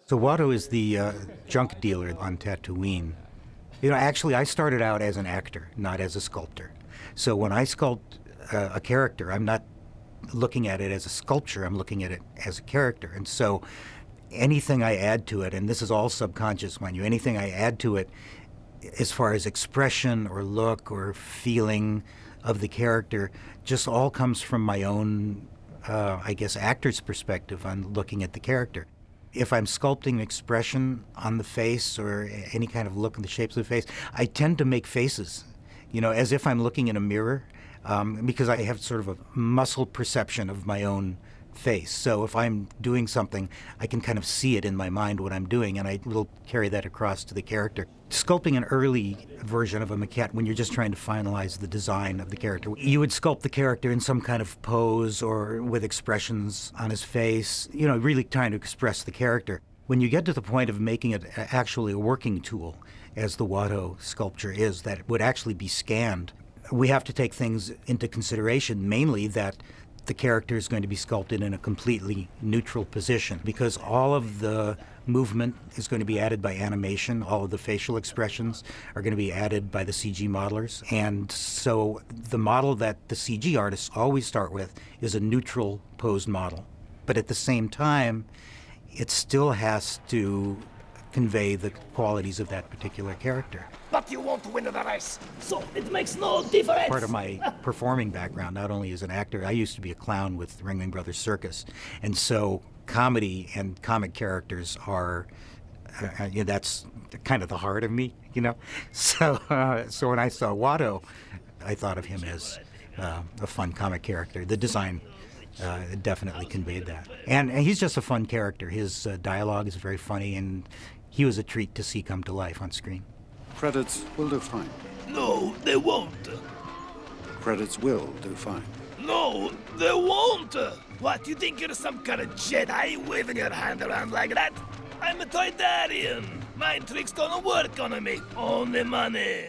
So Watto is the junk dealer on Tatooine. Actually, I started out as an actor, not as a sculptor. So when I sculpt a character, I'm not looking at it as a sculpture, I'm looking at it as a character. And so anything I add to it, and this is all subconscious, mind you, anything I add to it as far as expression or look or feeling of the character just all comes from my own, I guess, actor's perspective on looking at the character. If I'm sculpting an expression on the face or any kind of look in the shapes of the face, I tend to make faces, as if I'm looking in a mirror, because I have sort of a muscle perception of my own face. So if I'm doing something, I can kind of see it in my mind what I'm doing, and I will carry that across to the character. Sculpting an early version of a maquette, when you're just trying to finalize the design of the character, you would sculpt the character in some kind of pose or with expressions on his face, really trying to express the character. When you get to the point of making it actually a working tool, as the Watto sculpture is, that it would actually be scanned, we have to take things into consideration, mainly that the character is going to be sculpted in a completely neutral position because all of the movement is going to be added by animation. All of the facial expressions are going to be added by the CG modelers. And so the model that the CG artists always start with is a neutral posed model. But at the same time, it still has to convey the qualities of that particular character. But you won't win the race, so it makes no difference. Part of my performing background, not only as an actor, I used to be a clown with Ringling Brothers Circus. And so comedy and comic characters are, that's kind of the heart of me, So when I saw Watto, I thought of him as a fun comic character. The design definitely conveyed that. And he's just a fun character. His dialogue is very funny, and he was a treat to see come to life on screen. Credits will do fine. No, they won't. Credits will do fine. No, they won't. What, you think you're some kind of Jedi waving your hand around like that? I'm a Toydarian. My tricks don't work on me. Only money.